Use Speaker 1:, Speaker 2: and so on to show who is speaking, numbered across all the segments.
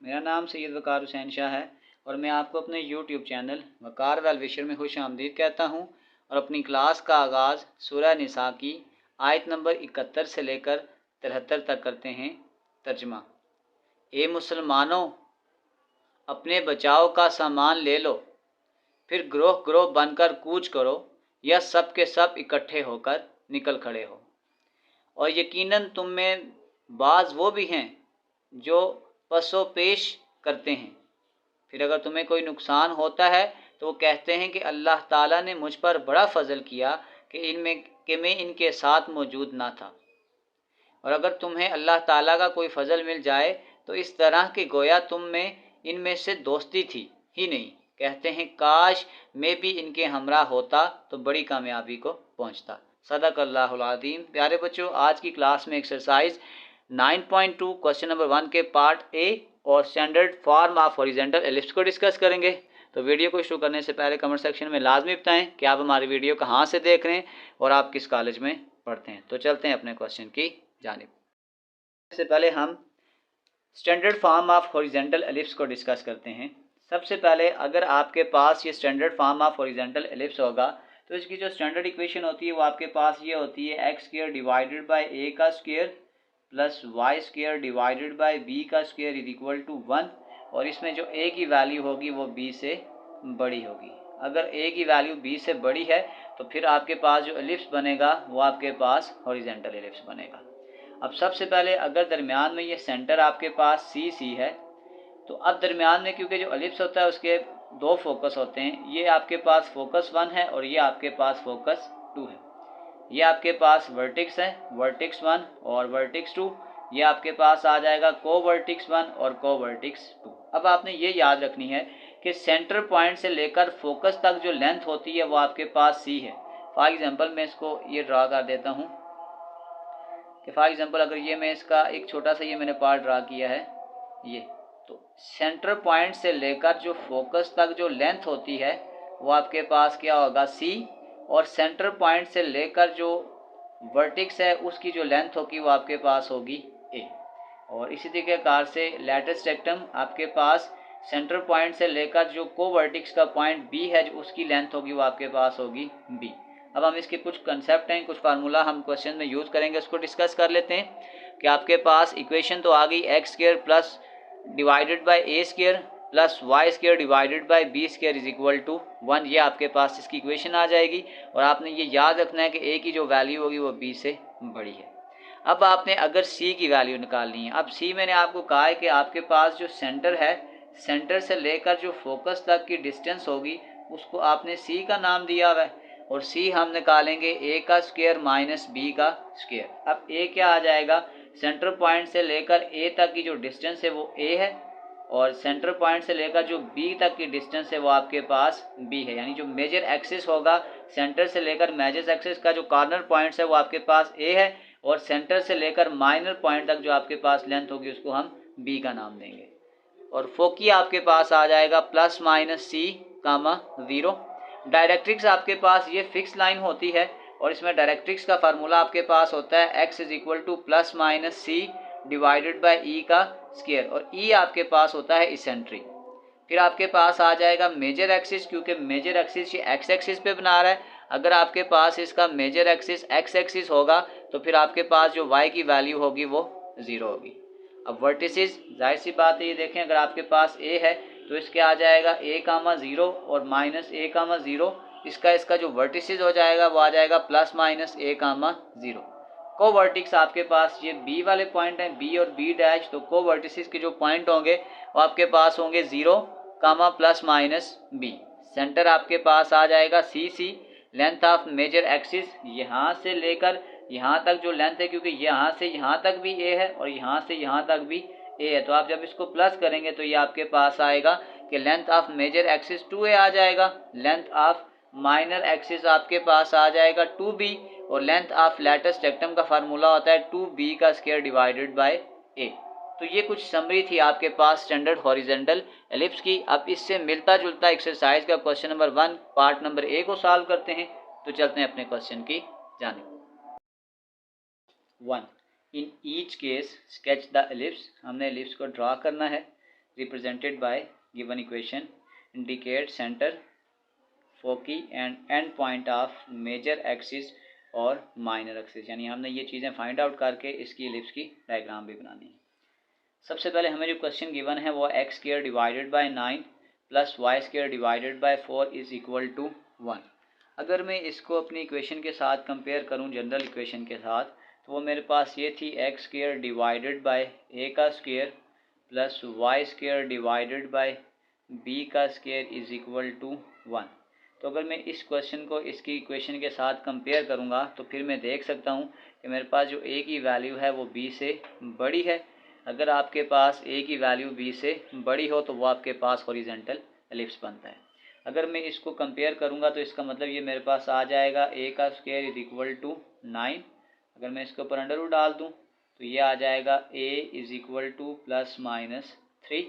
Speaker 1: मेरा नाम सैयद वकार हुसैन शाह है और मैं आपको अपने यूट्यूब चैनल वकार अल विशर में खुश आमदीद कहता हूँ और अपनी क्लास का आगाज़ सूरह निसा की आयत नंबर 71 से लेकर 73 तक करते हैं। तर्जमा। ए मुसलमानों, अपने बचाव का सामान ले लो, फिर ग्रोह ग्रोह बनकर कूच करो या सब के सब इकट्ठे होकर निकल खड़े हो। और यकीनन तुम में बाज़ वो भी हैं जो पसो पेश करते हैं। फिर अगर तुम्हें कोई नुकसान होता है तो वो कहते हैं कि अल्लाह ताला ने मुझ पर बड़ा फजल किया कि मैं इनके साथ मौजूद ना था। और अगर तुम्हें अल्लाह ताला का कोई फजल मिल जाए तो इस तरह के गोया तुम में इनमें से दोस्ती थी ही नहीं। कहते हैं काश मैं भी इनके हमरा होता तो बड़ी कामयाबी को पहुंचता। सदक़ल्लाहुल अज़ीम। प्यारे बच्चों, आज की क्लास में एक्सरसाइज 9.2 क्वेश्चन नंबर 1 के पार्ट ए और standard form of horizontal ellipse को डिस्कस करेंगे। तो वीडियो को शुरू करने से पहले कमेंट सेक्शन में लाजमी बताएं कि आप हमारी वीडियो कहाँ से देख रहे हैं और आप किस कॉलेज में पढ़ते हैं। तो चलते हैं अपने क्वेश्चन की जानिब। सबसे पहले हम standard form of horizontal ellipse को डिस्कस करते हैं। सबसे पहले अगर आपके पास ये standard form of horizontal ellipse होगा तो इसकी जो स्टैंडर्ड इक्वेशन होती है वो आपके पास ये होती है x square divided by a का square plus y square divided by b का स्क्वायर इज इक्वल टू 1। और इसमें जो ए की वैल्यू होगी वो बी से बड़ी होगी। अगर ए की वैल्यू बी से बड़ी है तो फिर आपके पास जो एलिप्स बनेगा वो आपके पास हॉरिजॉन्टल एलिप्स बनेगा। अब सबसे पहले अगर दरमियान में ये सेंटर आपके पास सी सी है तो अब दरमियान में क्योंकि जो एलिप्स होता है उसके दो फोकस होते हैं, ये आपके पास फोकस 1 है और ये आपके पास फोकस 2 है। ये आपके पास वर्टेक्स है, वर्टेक्स 1 और वर्टेक्स 2। ये आपके पास आ जाएगा को वर्टेक्स 1 और को वर्टेक्स 2। अब आपने ये याद रखनी है कि सेंटर पॉइंट से लेकर फोकस तक जो लेंथ होती है वो आपके पास सी है। फॉर एग्जांपल मैं इसको ये ड्रा कर देता हूँ कि फॉर एग्जांपल अगर ये मैं इसका एक छोटा सा ये मैंने पार्ट ड्रा किया है ये, तो सेंटर पॉइंट से लेकर जो फोकस तक जो लेंथ होती है वो आपके पास क्या होगा सी, और सेंटर पॉइंट से लेकर जो वर्टेक्स है उसकी जो लेंथ होगी वो आपके पास होगी ए। और इसी तरीके से लैटिस रेक्टम आपके पास सेंटर पॉइंट से लेकर जो को वर्टेक्स का पॉइंट बी है जो उसकी लेंथ होगी वो आपके पास होगी बी। अब हम इसके कुछ कंसेप्ट हैं, कुछ फार्मूला हम क्वेश्चन में यूज़ करेंगे, उसको डिस्कस कर लेते हैं। कि आपके पास इक्वेशन तो आ गई x square plus divided by a square plus y square divided by b square is equal to 1। ये आपके पास इसकी इक्वेशन आ जाएगी और आपने ये याद रखना है कि ए की जो वैल्यू होगी वो बी से बड़ी है। अब आपने अगर सी की वैल्यू निकालनी है, अब सी मैंने आपको कहा है कि आपके पास जो सेंटर है, सेंटर से लेकर जो फोकस तक की डिस्टेंस होगी उसको आपने सी का नाम दिया हुआ है और सी हम निकालेंगे ए का स्क्वायर माइनस बी का स्क्वायर। अब ए क्या आ जाएगा, सेंटर पॉइंट से लेकर ए तक की जो डिस्टेंस है वो ए है और सेंटर पॉइंट से लेकर जो बी तक की डिस्टेंस है वो आपके पास बी है। यानी जो मेजर एक्सिस होगा सेंटर से लेकर मेजर एक्सिस का जो कॉर्नर पॉइंट्स है वो आपके पास ए है और सेंटर से लेकर माइनर पॉइंट तक जो आपके पास लेंथ होगी उसको हम बी का नाम देंगे। और फोकी आपके पास आ जाएगा प्लस माइनस सी कामा 0। डायरेक्ट्रिक्स आपके पास ये फिक्स लाइन होती है और इसमें डायरेक्ट्रिक्स का फार्मूला आपके पास होता है x is equal to plus minus C divided by E का स्क्वायर और ई आपके पास होता है इसेंट्रिक। फिर आपके पास आ जाएगा मेजर एक्सिस, क्योंकि मेजर एक्सिस ये एक्स एक्सिस पे बना रहा है। अगर आपके पास इसका मेजर एक्सिस एक्स एक्सिस होगा तो फिर आपके पास जो y की वैल्यू होगी वो 0 होगी। अब वर्टिसेस जाहिर सी बात है, ये देखें अगर आपके पास a है तो इसके आ जाएगा a कामा 0 और माइनस a कामा 0। इसका जो वर्टिसेस हो जाएगा वो आ जाएगा प्लस माइनस a कामा 0। को वर्टिक्स आपके पास ये b वाले पॉइंट हैं b और b डैश, तो को वर्टिसेस के जो पॉइंट होंगे वो आपके पास होंगे 0 कामा प्लस माइनस b। सेंटर आपके पास आ जाएगा सी सी। लेंथ ऑफ मेजर एक्सिस यहाँ से लेकर यहाँ तक जो लेंथ है, क्योंकि यहाँ से यहाँ तक भी a है और यहाँ से यहाँ तक भी a है, तो आप जब इसको प्लस करेंगे तो ये आपके पास आएगा कि length of major axis 2a आ जाएगा, लेंथ ऑफ माइनर एक्सिस आपके पास आ जाएगा 2b और लेंथ ऑफ लैटिस रेक्टम का फार्मूला होता है 2b का स्क्वायर डिवाइडेड बाय a। तो ये कुछ समरी थी आपके पास स्टैंडर्ड हॉरिजॉन्टल एलिप्स की। अब इससे मिलता जुलता एक्सरसाइज का question number 1 part number A को सॉल्व करते हैं। तो चलते हैं अपने क्वेश्चन की जानिब। 1 in each case sketch the ellipse. हमने एलिप्स को ड्रा करना है। represented by given equation indicate center, foci and end point of major axis और माइनर एक्सिस। यानी हमने ये चीज़ें फाइंड आउट करके इसकी एलिप्स की डायग्राम भी बनानी है। सबसे पहले हमें जो क्वेश्चन गिवन है वो एक्स स्क्वायर डिवाइडेड बाय 9 प्लस y square divided by 4 is equal to 1। अगर मैं इसको अपनी इक्वेशन के साथ कंपेयर करूं, जनरल इक्वेशन के साथ, तो वो मेरे पास ये थी x square divided by a का square plus y square divided by b का स्क्वायर इज इक्वल टू 1। तो अगर मैं इस क्वेश्चन को इसकी इक्वेशन के साथ कंपेयर करूंगा तो फिर मैं देख सकता हूं कि मेरे पास जो ए की वैल्यू है वो बी से बड़ी है। अगर आपके पास ए की वैल्यू बी से बड़ी हो तो वो आपके पास हॉरिजॉन्टल एलिप्स बनता है। अगर मैं इसको कंपेयर करूंगा तो इसका मतलब ये मेरे पास आ जाएगा ए का स्क्वायर इज इक्वल टू 9। अगर मैं इसके ऊपर अंडर रूट डाल दूं तो ये आ जाएगा A is equal to plus minus 3।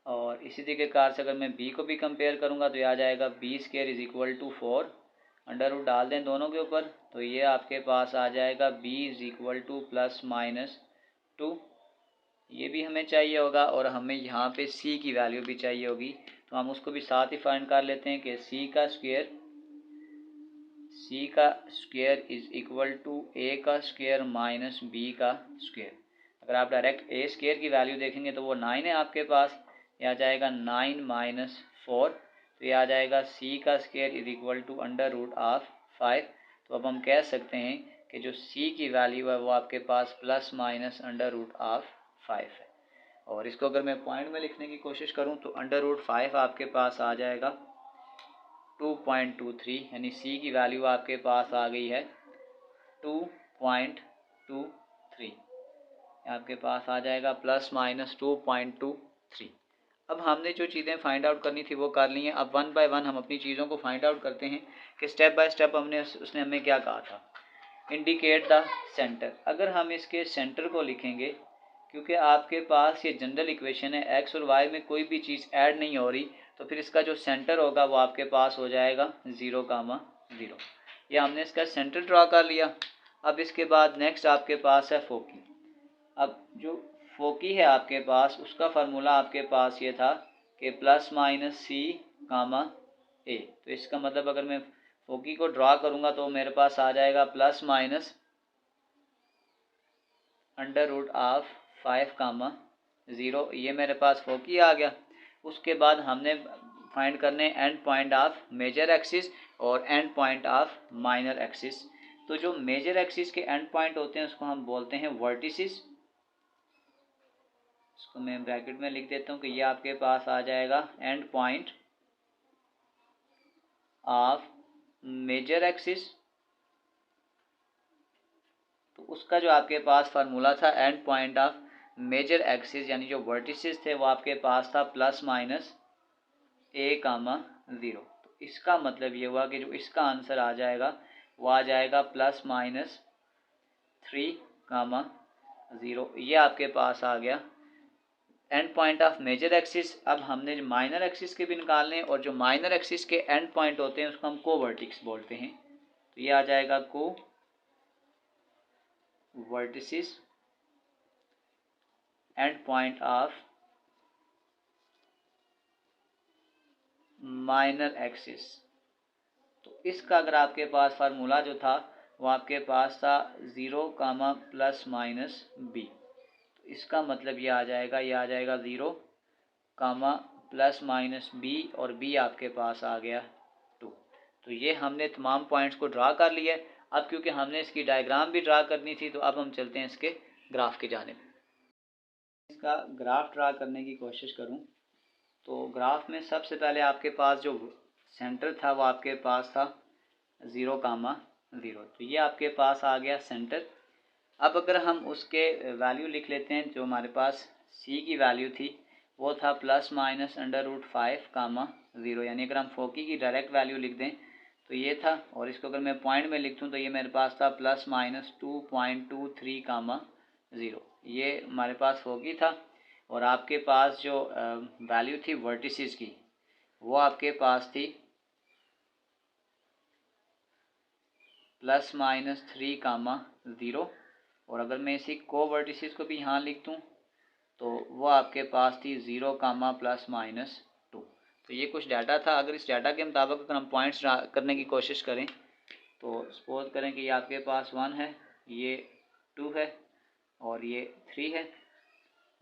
Speaker 1: और इसी तरीके से अगर मैं बी को भी कंपेयर करूंगा तो ये आ जाएगा b square is equal to 4। Under root डाल दें दोनों के ऊपर तो ये आपके पास आ जाएगा b is equal to plus minus 2। ये भी हमें चाहिए होगा और हमें यहाँ पे c की वैल्यू भी चाहिए होगी, तो हम उसको भी साथ ही फाइंड कर लेते हैं कि c का square is equal to a का स्क्वायर माइनस b का स्क्वायर। अगर आप डायरेक्ट a स्क्वायर की वैल्यू देखेंगे तो वो 9 है आपके पास, ये आ जाएगा 9 माइनस 4। तो ये आ जाएगा c का square is equal to under root of 5। तो अब हम कह सकते हैं कि जो c की वैल्यू है वो आपके पास plus minus under root of 5 है। और इसको अगर मैं पॉइंट में लिखने की कोशिश करूं तो अंडर रूट 5 आपके पास आ जाएगा 2.23, यानी c की वैल्यू आपके पास आ गई है 2.23। आपके पास आ जाएगा प्लस माइनस 2.23। अब हमने जो चीज़ें फाइंड आउट करनी थी वो कर ली हैं। अब वन बाय वन हम अपनी चीज़ों को फाइंड आउट करते हैं कि स्टेप बाय स्टेप उसने हमें क्या कहा था। Indicate the centre. अगर हम इसके सेंटर को लिखेंगे, क्योंकि आपके पास ये जनरल इक्वेशन है, एक्स और वाई में कोई भी चीज़ ऐड नहीं हो रही, तो फिर इसका जो सेंटर होगा वो आपके पास हो जाएगा 0,0। ये हमने इसका सेंटर ड्रा कर लिया। अब इसके बाद नेक्स्ट आपके पास है फोकी। अब जो फोकी है आपके पास उसका फार्मूला आपके पास ये था कि प्लस माइनस सी कामा ए। तो इसका मतलब अगर मैं फोकी को ड्रा करूंगा तो मेरे पास आ जाएगा plus minus under root of 5,0। ये मेरे पास फोकी आ गया। उसके बाद हमने फाइंड करने end point of major axis और end point of minor axis. तो जो मेजर एक्सिस के एंड पॉइंट होते हैं उसको हम बोलते हैं वर्टिसेस। इसको मैं ब्रैकेट में लिख देता हूँ कि ये आपके पास आ जाएगा end point of major axis. तो उसका जो आपके पास फार्मूला था end point of major axis यानी जो वर्टिसेस थे वो आपके पास था प्लस माइनस a,0। तो इसका मतलब ये हुआ कि जो इसका आंसर आ जाएगा वो आ जाएगा प्लस माइनस 3,0। ये आपके पास आ गया end point of major axis. अब हमने जो माइनर एक्सिस के भी निकालने और जो माइनर एक्सिस के एंड पॉइंट होते हैं उसको हम को वर्टिक्स बोलते हैं। तो ये आ जाएगा को vertices and point of minor axis. तो इसका अगर आपके पास फार्मूला जो था वो आपके पास था 0, प्लस माइनस बी। तो इसका मतलब ये आ जाएगा 0, प्लस माइनस बी और बी आपके पास आ गया 2। तो ये हमने तमाम पॉइंट्स को ड्रा कर लिया। अब क्योंकि हमने इसकी डायग्राम भी ड्रा करनी थी तो अब हम चलते हैं इसके ग्राफ की जानिब। इसका ग्राफ ड्रा करने की कोशिश करूं तो ग्राफ में सबसे पहले आपके पास जो सेंटर था वो आपके पास था 0,0। तो ये आपके पास आ गया सेंटर। अब अगर हम उसके वैल्यू लिख लेते हैं, जो हमारे पास c की वैल्यू थी वो था प्लस माइनस अंडर रूट 5,0। यानी अगर हम फोकी की डायरेक्ट वैल्यू लिख दें तो ये था, और इसको अगर मैं पॉइंट में लिख दूँ तो ये मेरे पास था प्लस माइनस 2.23,0। ये हमारे पास फोकी था। और आपके पास जो वैल्यू थी वर्टिसेस की वो आपके पास थी प्लस माइनस 3,0। और अगर मैं इसी को वर्टिसेस को भी यहाँ लिख दूँ तो वो आपके पास थी 0, ±2। तो ये कुछ डाटा था। अगर इस डाटा के मुताबिक अगर हम पॉइंट्स करने की कोशिश करें तो सपोज करें कि ये आपके पास 1 है, ये 2 है और ये 3 है।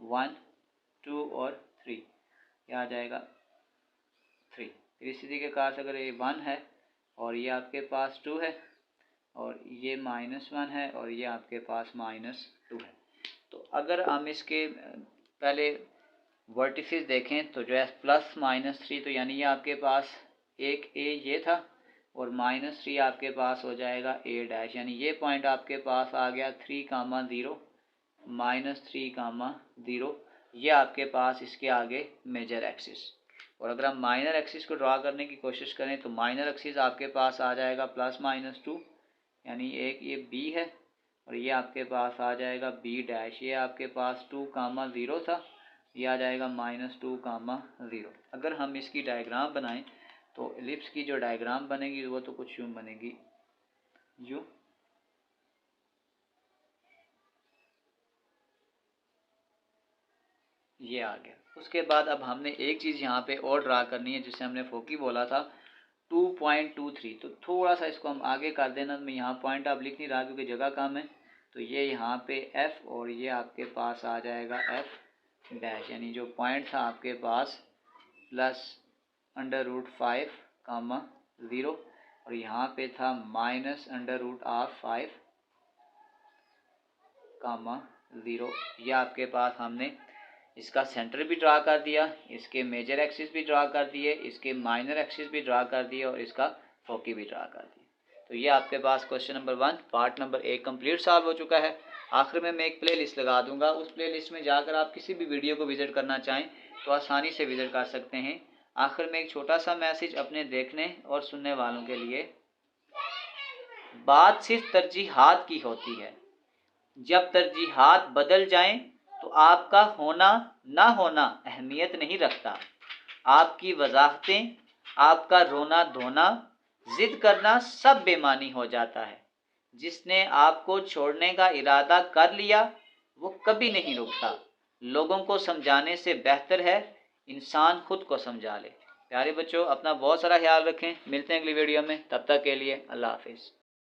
Speaker 1: 1, 2 और 3, क्या आ जाएगा 3। फिर इसी तरीके से अगर ये 1 है और ये आपके पास 2 है और ये -1 है और ये आपके पास -2 है। तो अगर हम इसके पहले वर्टिसेस देखें तो जो है +-3, तो यानी ये आपके पास एक ए ये था और -3 आपके पास हो जाएगा A', यानी ये पॉइंट आपके पास आ गया 3, -0, -3, 0। ये आपके पास इसके आगे मेजर एक्सिस। और अगर हम माइनर एक्सिस को ड्रा करने की कोशिश करें तो माइनर एक्सिस आपके पास आ जाएगा +-2, यानी एक ये B है और ये आपके पास आ जाएगा B'। ये आपके पास 2, 0 था, ये आ जाएगा -2, 0। अगर हम इसकी डायग्राम बनाएं तो एलिप्स की जो डायग्राम बनेगी वो तो कुछ यूँ बनेगी, यूँ। ये आ गया। उसके बाद अब हमने एक चीज़ यहाँ पे और ड्रा करनी है जिसे हमने फोकी बोला था 2.23। तो थोड़ा सा इसको हम आगे कर देना। मैं यहाँ पॉइंट अब लिख नहीं रहा क्योंकि जगह कम है। तो ये यहाँ पे F और ये आपके पास आ जाएगा F', यानी जो पॉइंट था आपके पास +√5, 0 और यहाँ पे था -√5, 0। यह आपके पास हमने इसका सेंटर भी ड्रा कर दिया, इसके मेजर एक्सिस भी ड्रा कर दिए, इसके माइनर एक्सिस भी ड्रा कर दिए और इसका फोकी भी ड्रा कर दिए। तो ये आपके पास question number 1 part number 1 complete solve हो चुका है। आखिर में मैं एक प्ले लिस्ट लगा दूंगा, उस प्ले लिस्ट में जाकर आप किसी भी वीडियो को विजिट करना चाहें तो आसानी से विजिट कर सकते हैं। आखिर में एक छोटा सा मैसेज अपने देखने और सुनने वालों के लिए, बात सिर्फ तरजीहात की होती है। जब तरजीहात बदल जाएं तो आपका होना ना होना अहमियत नहीं रखता। आपकी वजाहतें, आपका रोना धोना, जिद करना सब बेमानी हो जाता है। जिसने आपको छोड़ने का इरादा कर लिया वो कभी नहीं रुकता। लोगों को समझाने से बेहतर है इंसान खुद को समझा ले। प्यारे बच्चों, अपना बहुत सारा ख्याल रखें। मिलते हैं अगली वीडियो में, तब तक के लिए अल्लाह हाफिज़।